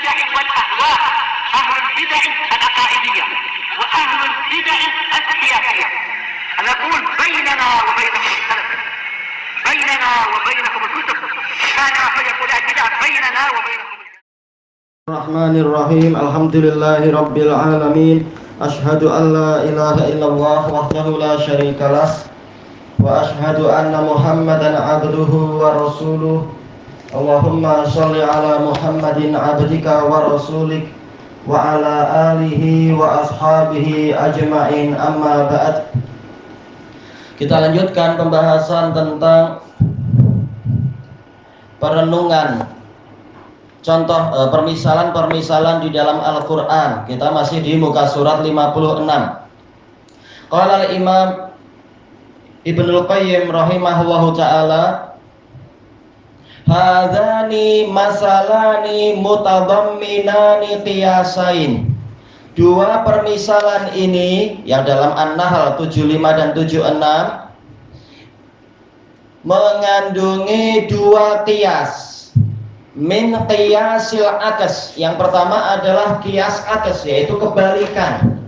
البدع والأهواء، أهل البدع العقائدية وأهل البدع السياسية. نقول بيننا وبينكم السلف، بيننا وبينكم الكتب، كان فيقول البدع بيننا وبينكم. Bismillahirrahmanirrahim. Alhamdulillahi rabbil alamin. Asyhadu an la ilaha illallah wahdahu la syarikalah wa asyhadu anna Muhammadan abduhu wa rasuluh. Allahumma shalli ala Muhammadin abdika wa rasulik wa ala alihi wa ashabihi ajma'in, amma ba'd. Kita lanjutkan pembahasan tentang perenungan, contoh permisalan-permisalan di dalam Al-Quran. Kita masih di muka surat 56. Qala al-Imam Ibnul Qayyim rahimahullahu ta'ala, hadzani masalani mutadamminani qiyasain. Dua permisalan ini yang dalam An-Nahl 75 dan 76 mengandungi dua qiyas. Min qiyasil akas. Yang pertama adalah qiyas akas, yaitu kebalikan.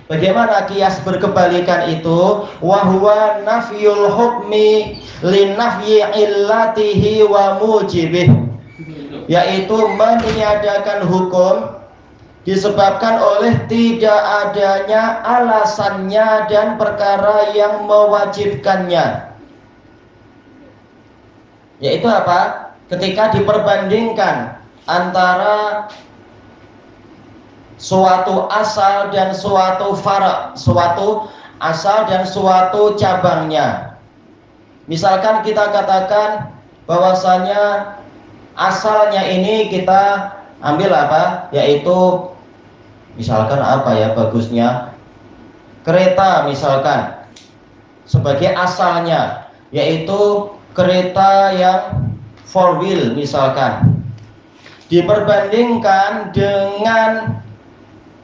Bagaimana qiyas berkebalikan itu? Wa huwa nafyul hukmi li nafyi illatihi wa mujibih, yaitu meniadakan hukum disebabkan oleh tidak adanya alasannya dan perkara yang mewajibkannya. Yaitu apa? Ketika diperbandingkan antara suatu asal dan suatu fara', suatu asal dan suatu cabangnya. Misalkan kita katakan bahwasanya asalnya ini kita ambil apa? Yaitu misalkan apa ya bagusnya? Kereta misalkan sebagai asalnya, yaitu kereta yang four wheel misalkan, diperbandingkan dengan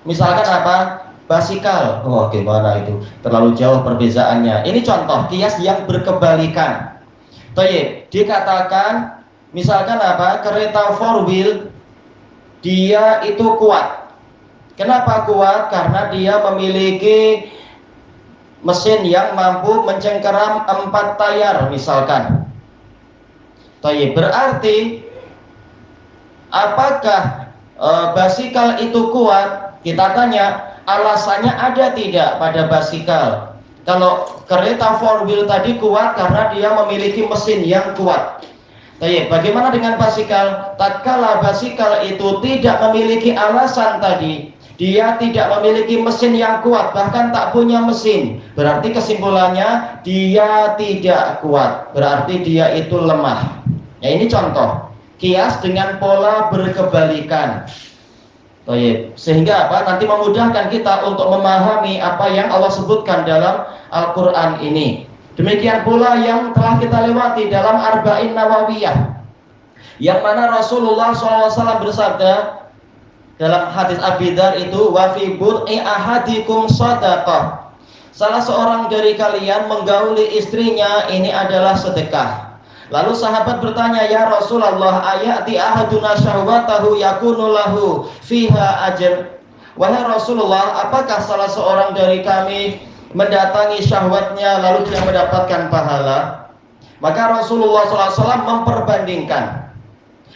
misalkan apa? Basikal. Wah, gimana itu? Terlalu jauh perbezaannya. Ini contoh qiyas yang berkebalikan. Thayyib, dikatakan misalkan apa? Kereta four wheel dia itu kuat. Kenapa kuat? Karena dia memiliki mesin yang mampu mencengkeram 4 tayar misalkan. Thayyib, berarti apakah basikal itu kuat? Kita tanya, alasannya ada tidak pada basikal? Kalau kereta four wheel tadi kuat karena dia memiliki mesin yang kuat. Baik, bagaimana dengan basikal? Tatkala basikal itu tidak memiliki alasan tadi, dia tidak memiliki mesin yang kuat, bahkan tak punya mesin, berarti kesimpulannya dia tidak kuat, berarti dia itu lemah. Ya, ini contoh qiyas dengan pola berkebalikan. Sehingga apa? Nanti memudahkan kita untuk memahami apa yang Allah sebutkan dalam Al-Quran ini. Demikian pula yang telah kita lewati dalam Arba'in Nawawiyah, yang mana Rasulullah SAW bersabda dalam hadis Abi Dzar itu, wa fi bud'i ahadikum shadaqah. Salah seorang dari kalian menggauli istrinya, ini adalah sedekah. Lalu sahabat bertanya, ya Rasulullah, ayati ahaduna syahwatahu yakunu lahu fiha ajr. Wahai Rasulullah, apakah salah seorang dari kami mendatangi syahwatnya lalu dia mendapatkan pahala? Maka Rasulullah SAW memperbandingkan,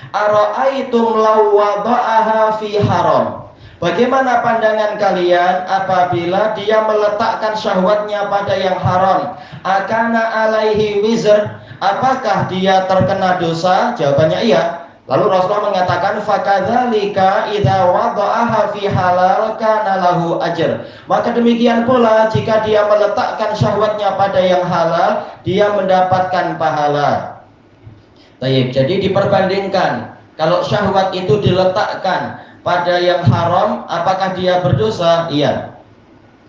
ara'aitum law wada'aha fi haram. Bagaimana pandangan kalian apabila dia meletakkan syahwatnya pada yang haram? Akana alaihi wizr, apakah dia terkena dosa? Jawabannya iya. Lalu Rasulullah mengatakan, fakadzalika idza wada'aha fi halal kana lahu ajr. Maka demikian pula jika dia meletakkan syahwatnya pada yang halal, dia mendapatkan pahala. Baik, jadi diperbandingkan. Kalau syahwat itu diletakkan pada yang haram, apakah dia berdosa? Iya.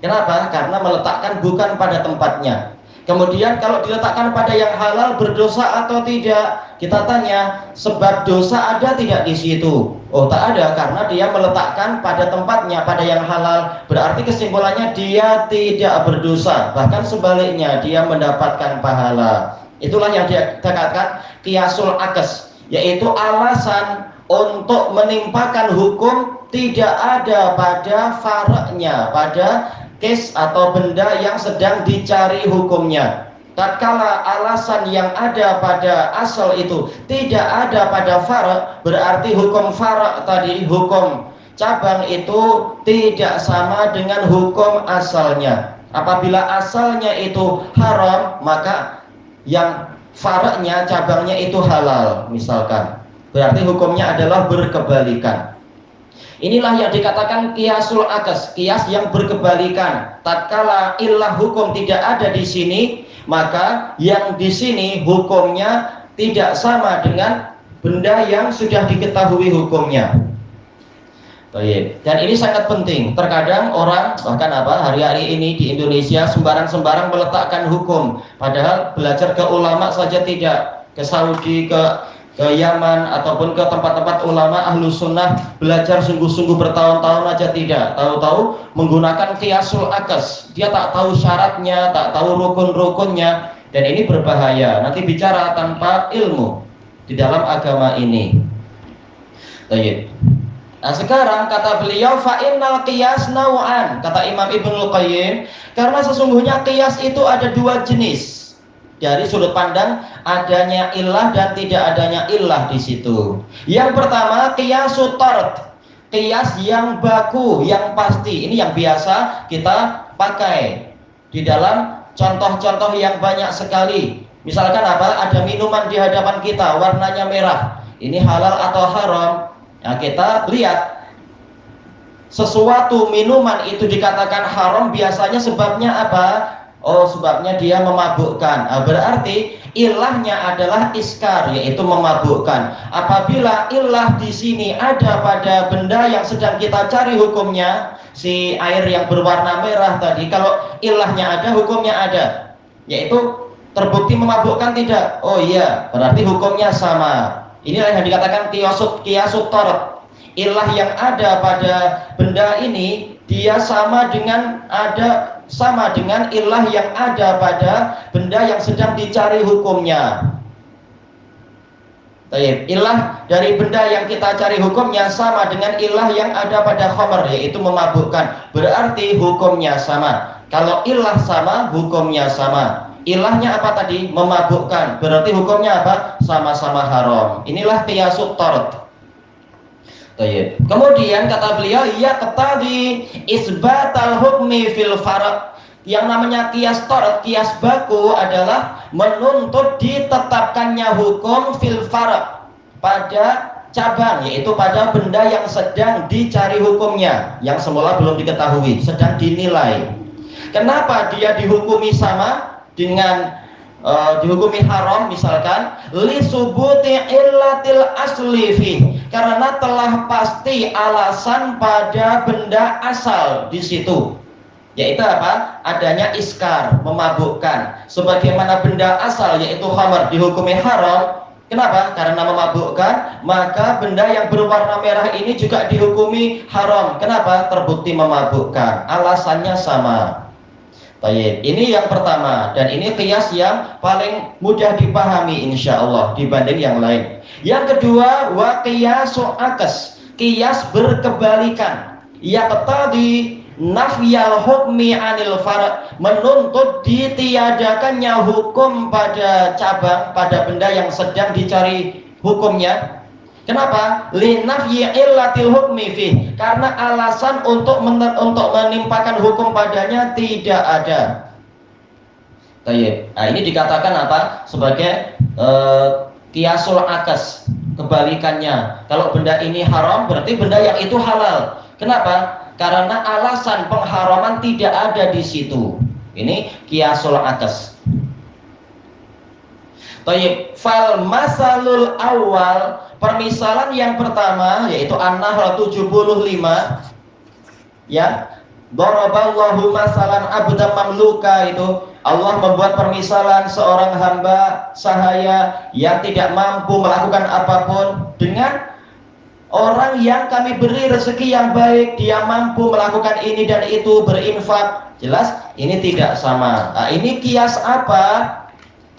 Kenapa? Karena meletakkan bukan pada tempatnya. Kemudian kalau diletakkan pada yang halal, berdosa atau tidak? Kita tanya, sebab dosa ada tidak di situ? Oh, tak ada, karena dia meletakkan pada tempatnya, pada yang halal. Berarti kesimpulannya dia tidak berdosa, bahkan sebaliknya dia mendapatkan pahala. Itulah yang dikatakan qiyasul akas. yaitu alasan untuk menimpakan hukum tidak ada pada faraknya, pada kes atau benda yang sedang dicari hukumnya. Tatkala alasan yang ada pada asal itu tidak ada pada farak, berarti hukum farak tadi, hukum cabang itu tidak sama dengan hukum asalnya. Apabila asalnya itu haram, maka yang faraknya, cabangnya itu halal misalkan. Berarti hukumnya adalah berkebalikan. Inilah yang dikatakan qiyasul akas, qiyas yang berkebalikan. Tatkala illah hukum tidak ada di sini, maka yang di sini hukumnya tidak sama dengan benda yang sudah diketahui hukumnya. Baik. Dan ini sangat penting. Terkadang orang bahkan hari-hari ini di Indonesia sembarang-sembarang meletakkan hukum, padahal belajar ke ulama saja tidak, ke Saudi, ke Yaman ataupun ke tempat-tempat ulama ahlu sunnah belajar sungguh-sungguh bertahun-tahun aja tidak, tahu-tahu menggunakan qiyasul akas. Dia tak tahu syaratnya, tak tahu rukun-rukunnya, dan ini berbahaya. Nanti bicara tanpa ilmu di dalam agama ini. Baik. Nah sekarang kata beliau fa innal qiyas nau'an, kata Imam Ibnul Qayyim, karena sesungguhnya qiyas itu ada dua jenis. Dari sudut pandang adanya illah dan tidak adanya illah di situ. Yang pertama qiyasut tard, qiyas yang baku, yang pasti. Ini yang biasa kita pakai di dalam contoh-contoh yang banyak sekali. Misalkan ada minuman di hadapan kita warnanya merah. Ini halal atau haram? Nah, kita lihat sesuatu minuman itu dikatakan haram, biasanya sebabnya apa? Oh, sebabnya dia memabukkan. Nah, berarti ilahnya adalah iskar, yaitu memabukkan. Apabila ilah di sini ada pada benda yang sedang kita cari hukumnya, si air yang berwarna merah tadi, kalau ilahnya ada, hukumnya ada, yaitu terbukti memabukkan tidak? Oh iya, berarti hukumnya sama. Inilah yang dikatakan qiyasut tard. Ilah yang ada pada benda ini dia sama dengan ilah yang ada pada benda yang sedang dicari hukumnya. Ilah dari benda yang kita cari hukumnya sama dengan ilah yang ada pada khamr, yaitu memabukkan. Berarti hukumnya sama. Kalau ilah sama, hukumnya sama. Ilahnya apa tadi? Memabukkan. Berarti hukumnya apa? Sama-sama haram. Inilah qiyasut tard. Kemudian kata beliau, ya qatadi isbatal hukmi fil farq. Yang namanya qiyas tard, qiyas baku adalah menuntut ditetapkannya hukum fil farq, pada cabang, yaitu pada benda yang sedang dicari hukumnya, yang semula belum diketahui, sedang dinilai. Kenapa dia dihukumi sama dengan dihukumi haram misalkan? Li subuti illatil asli fi, karena telah pasti alasan pada benda asal di situ, yaitu apa? Adanya iskar, memabukkan. Sebagaimana benda asal yaitu khamr dihukumi haram. Kenapa? Karena memabukkan. Maka benda yang berwarna merah ini juga dihukumi haram. Kenapa? Terbukti memabukkan. Alasannya sama. Baik, ini yang pertama, dan ini qiyas yang paling mudah dipahami insya Allah dibanding yang lain. Yang kedua, wa qiyasu akas, qiyas berkebalikan. Yaqtadi nafyal hukmi anil farq, menuntut ditiadakannya hukum pada cabang, pada benda yang sedang dicari hukumnya. Kenapa? Linafyi illatil hukmi fi, karena alasan untuk menimpakan hukum padanya tidak ada. Nah, ini dikatakan apa? Sebagai qiyasul akas, kebalikannya. Kalau benda ini haram, berarti benda yang itu halal. Kenapa? Karena alasan pengharaman tidak ada di situ. Ini qiyasul akas. Tayyib, fal masalul awal, permisalan yang pertama yaitu An-Nahl 75, ya. Daraballahu masalan abdan mamluka, itu Allah membuat permisalan seorang hamba sahaya yang tidak mampu melakukan apapun dengan orang yang kami beri rezeki yang baik, dia mampu melakukan ini dan itu, berinfak. Jelas ini tidak sama. Nah, ini kias apa?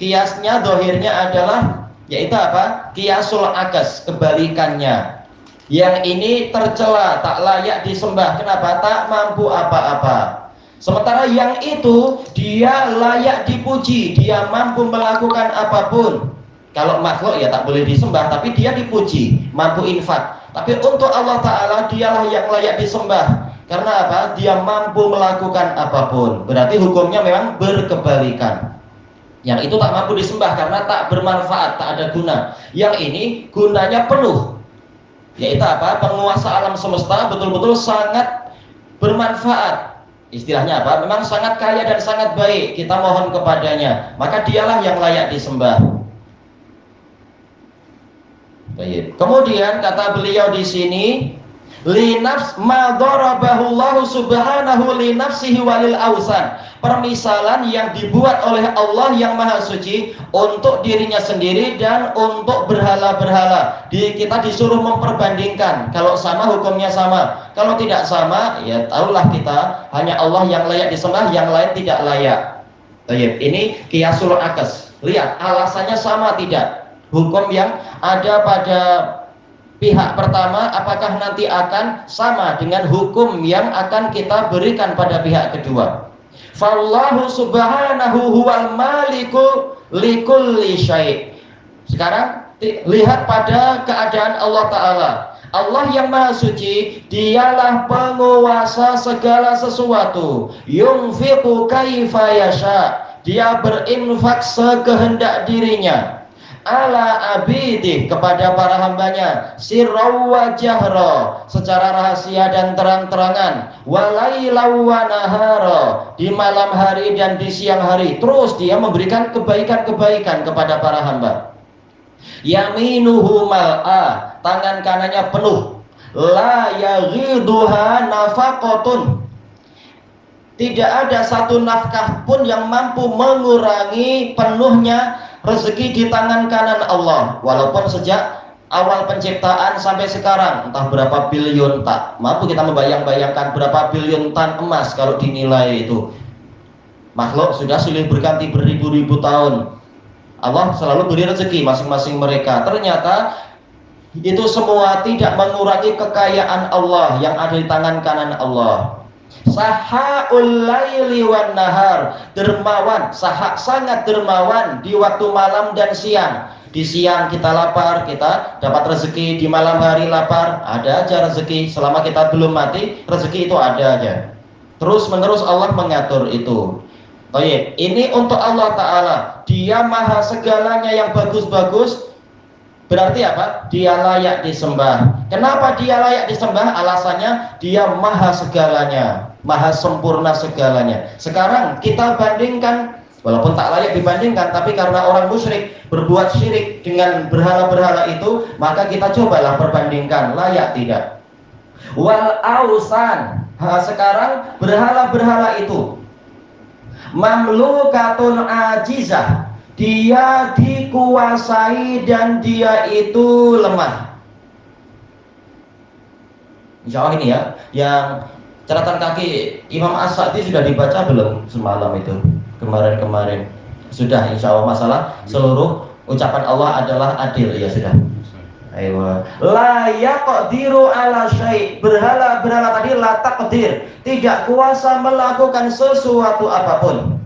Kiasnya dohirnya adalah yaitu apa? Qiyasul akas, kebalikannya. Yang ini tercela, tak layak disembah. Kenapa? Tak mampu apa-apa. Sementara yang itu dia layak dipuji, dia mampu melakukan apapun. Kalau makhluk ya tak boleh disembah, tapi dia dipuji, mampu infak. Tapi untuk Allah Ta'ala dialah yang layak disembah. Karena apa? Dia mampu melakukan apapun. Berarti hukumnya memang berkebalikan. Yang itu tak mampu disembah karena tak bermanfaat, tak ada guna. Yang ini gunanya penuh. Yaitu apa? Penguasa alam semesta betul-betul sangat bermanfaat. Istilahnya apa? Memang sangat kaya dan sangat baik. Kita mohon kepadanya, maka dialah yang layak disembah. Baik. Kemudian kata beliau di sini, linafs ma darabahu Allah subhanahu li nafsihi walil ausan. Permisalan yang dibuat oleh Allah yang Maha Suci untuk dirinya sendiri dan untuk berhala-berhala. Kita disuruh memperbandingkan. Kalau sama hukumnya sama. Kalau tidak sama, ya tahulah kita hanya Allah yang layak disembah, yang lain tidak layak. Baik, ini qiyasul akas. Lihat alasannya sama tidak? Hukum yang ada pada pihak pertama apakah nanti akan sama dengan hukum yang akan kita berikan pada pihak kedua. Fallahu subhanahu huwal maliku likulli syai'. Sekarang lihat pada keadaan Allah Ta'ala. Allah yang Maha Suci, dialah penguasa segala sesuatu. Yunfiqu kaifa yasha. Dia berinfak sekehendak dirinya. Ala abidih, kepada para hambanya, sirraw wa jahra, secara rahasia dan terang-terangan, walailaw wa nahara, di malam hari dan di siang hari. Terus dia memberikan kebaikan-kebaikan kepada para hamba. Yaminuhu mal'a, tangan kanannya penuh. La yaghiduha nafaqatun, tidak ada satu nafkah pun yang mampu mengurangi penuhnya rezeki di tangan kanan Allah. Walaupun sejak awal penciptaan sampai sekarang entah berapa bilion, tak mampu kita membayang-bayangkan berapa bilion tan emas kalau dinilai itu. Makhluk sudah silih berganti beribu-ribu tahun, Allah selalu beri rezeki masing-masing mereka. Ternyata itu semua tidak mengurangi kekayaan Allah yang ada di tangan kanan Allah. Sahaul laili wan nahar, dermawan, sangat dermawan di waktu malam dan siang. Di siang kita lapar, kita dapat rezeki. Di malam hari lapar, ada aja rezeki. Selama kita belum mati, rezeki itu ada aja. Terus menerus Allah mengatur itu. Baik, ini untuk Allah Ta'ala. Dia maha segalanya yang bagus-bagus. Berarti apa? Dia layak disembah. Kenapa dia layak disembah? Alasannya dia maha segalanya, maha sempurna segalanya. Sekarang kita bandingkan, walaupun tak layak dibandingkan, tapi karena orang musyrik berbuat syirik dengan berhala-berhala itu, maka kita cobalah perbandingkan, layak tidak. Wal ausan, sekarang berhala-berhala itu mamlukatun ajizah, dia dikuasai dan dia itu lemah. Insya Allah ini ya, yang catatan kaki Imam As-Sa'di sudah dibaca belum semalam itu? Kemarin-kemarin sudah, insya Allah. Masalah seluruh ucapan Allah adalah adil, ya sudah. Ayo. La yaqdiru ala syai', berhala-berhala tadi la taqdir, tidak kuasa melakukan sesuatu apapun.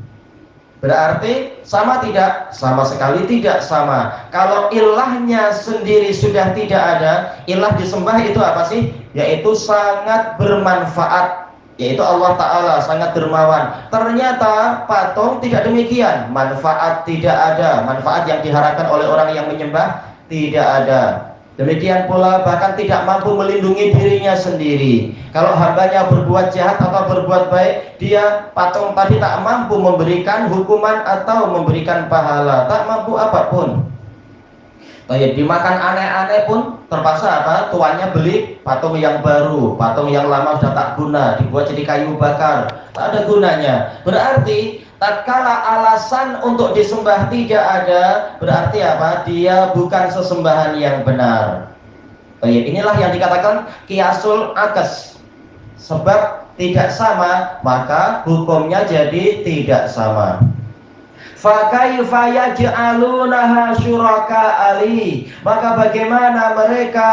Berarti sama tidak? Sama sekali tidak sama. Kalau ilahnya sendiri sudah tidak ada, ilah disembah itu apa sih? Yaitu sangat bermanfaat, yaitu Allah Ta'ala sangat dermawan. Ternyata patung tidak demikian, manfaat tidak ada, manfaat yang diharapkan oleh orang yang menyembah tidak ada. Demikian pula bahkan tidak mampu melindungi dirinya sendiri. Kalau hambanya berbuat jahat atau berbuat baik, dia patung tadi tak mampu memberikan hukuman atau memberikan pahala, tak mampu apapun. Dimakan aneh-aneh pun terpaksa apa? Tuannya beli patung yang baru, patung yang lama sudah tak guna, dibuat jadi kayu bakar, tak ada gunanya. Berarti tatkala alasan untuk disembah tidak ada, berarti apa? Dia bukan sesembahan yang benar. Inilah yang dikatakan qiyasul akas. Sebab tidak sama, maka hukumnya jadi tidak sama. Fa kaifa yaj'alunaha syuraka ali? Maka bagaimana mereka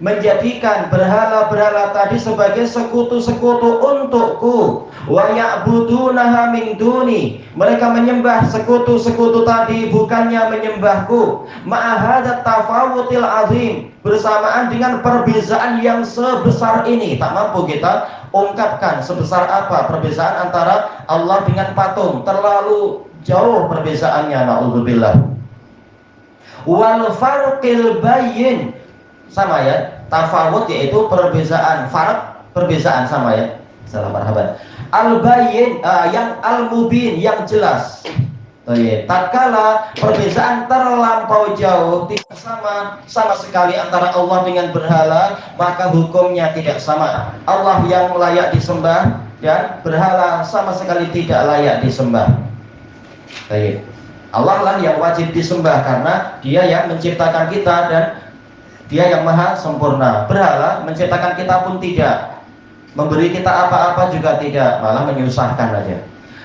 menjadikan berhala-berhala tadi sebagai sekutu-sekutu untukku? Wa ya'budunaha min duni, mereka menyembah sekutu-sekutu tadi bukannya menyembahku. Ma'ahadat tafawutil azim, bersamaan dengan perbezaan yang sebesar ini. Tak mampu kita ungkapkan sebesar apa perbezaan antara Allah dengan patung, terlalu jauh perbezaannya, naudzubillah. Wal farqil bayyin, sama ya, tafawut yaitu perbezaan, farq perbezaan, sama ya, salah marhaban. Al-bayyin yang al-mubin, yang jelas. Tatkala perbezaan terlampau jauh, tidak sama sekali antara Allah dengan berhala, maka hukumnya tidak sama. Allah yang layak disembah dan berhala sama sekali tidak layak disembah. Allah lah yang wajib disembah karena Dia yang menciptakan kita dan Dia yang maha sempurna. Berhala menciptakan kita pun tidak, memberi kita apa-apa juga tidak, malah menyusahkan aja.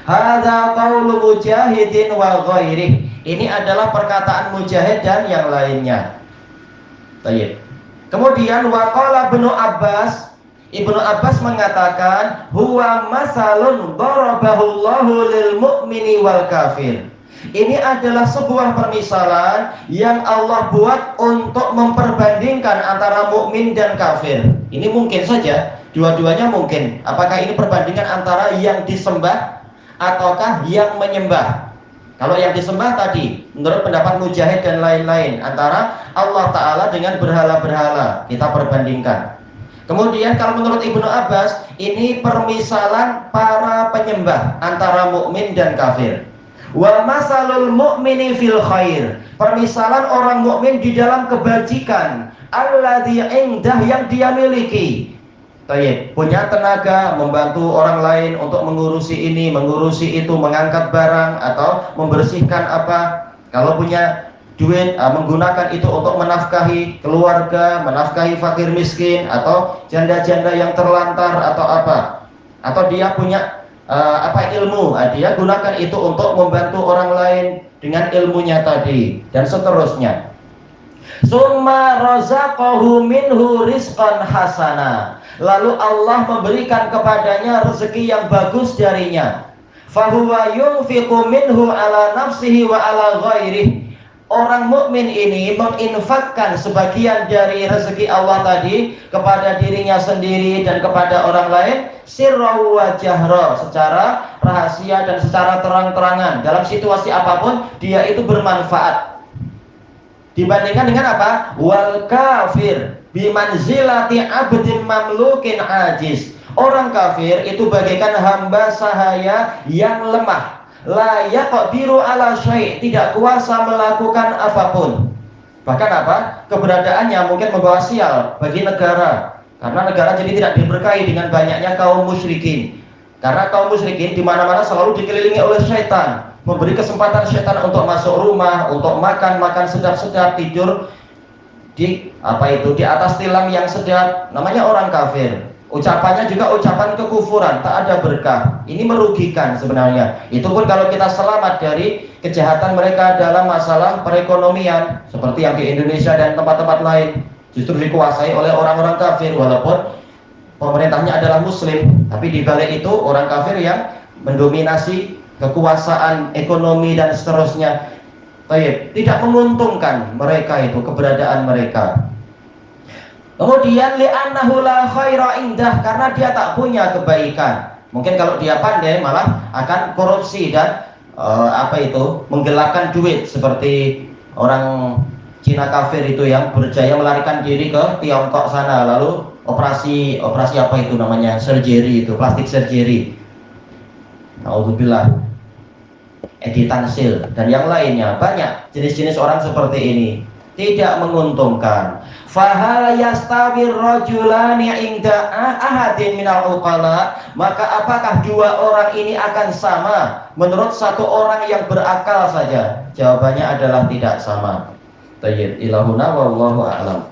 Hadza qaulu mujahidin wa ghairih. Ini adalah perkataan Mujahid dan yang lainnya. Baik. Kemudian waqala Ibnu Abbas, Ibnu Abbas mengatakan huwa masalun darabahullahu lil mu'mini wal kafir. Ini adalah sebuah permisalan yang Allah buat untuk memperbandingkan antara mukmin dan kafir. Ini mungkin saja, dua-duanya mungkin. Apakah ini perbandingan antara yang disembah ataukah yang menyembah? Kalau yang disembah tadi, menurut pendapat Mujahid dan lain-lain, antara Allah Ta'ala dengan berhala-berhala, kita perbandingkan. Kemudian kalau menurut Ibnu Abbas, ini permisalan para penyembah antara mukmin dan kafir. Wa masalul mu'mini fil khair, permisalan orang mukmin di dalam kebajikan, alladzi indah, yang dia miliki. Baik, punya tenaga membantu orang lain untuk mengurusi ini, mengurusi itu, mengangkat barang atau membersihkan apa. Kalau punya duit, menggunakan itu untuk menafkahi keluarga, menafkahi fakir miskin atau janda-janda yang terlantar atau apa. Atau dia punya ilmu, dia gunakan itu untuk membantu orang lain dengan ilmunya tadi, dan seterusnya. Summa razaqahu minhu rizqan hasana, lalu Allah memberikan kepadanya rezeki yang bagus darinya. Fahuwa yunfiqu minhu ala nafsihi wa ala ghairihi. Orang mukmin ini menginfakkan sebagian dari rezeki Allah tadi kepada dirinya sendiri dan kepada orang lain, sirrahu wa jahra, secara rahasia dan secara terang-terangan. Dalam situasi apapun dia itu bermanfaat. Dibandingkan dengan apa? Wal kafir bimanzilati abdin mamlukin ajiz. Orang kafir itu bagaikan hamba sahaya yang lemah, la yaqdiru ala syai', tidak kuasa melakukan apapun. Bahkan apa? Keberadaannya mungkin membawa sial bagi negara, karena negara jadi tidak diberkahi dengan banyaknya kaum musyrikin. Karena kaum musyrikin di mana-mana selalu dikelilingi oleh syaitan, memberi kesempatan syaitan untuk masuk rumah, untuk makan sedap-sedap, tidur di di atas tilam yang sedap. Namanya orang kafir. Ucapannya juga ucapan kekufuran, tak ada berkah. Ini merugikan sebenarnya. Itu pun kalau kita selamat dari kejahatan mereka dalam masalah perekonomian, seperti yang di Indonesia dan tempat-tempat lain, justru dikuasai oleh orang-orang kafir, walaupun pemerintahnya adalah muslim, tapi di balik itu orang kafir yang mendominasi kekuasaan ekonomi dan seterusnya. Baik, tidak menguntungkan mereka itu, keberadaan mereka. Kemudian li'annahu la khaira indah, karena dia tak punya kebaikan. Mungkin kalau dia pandai malah akan korupsi dan menggelapkan duit, seperti orang Cina kafir itu yang berjaya melarikan diri ke Tiongkok sana, lalu operasi surgery itu, plastik surgery. Naudzubillah. Edi Tansil dan yang lainnya, banyak jenis-jenis orang seperti ini, tidak menguntungkan. Fahal yastawir rajulani inda ahadin minal uqala, maka apakah dua orang ini akan sama menurut satu orang yang berakal saja? Jawabannya adalah tidak sama. Tayyib, ilahuna wallahu a'lam.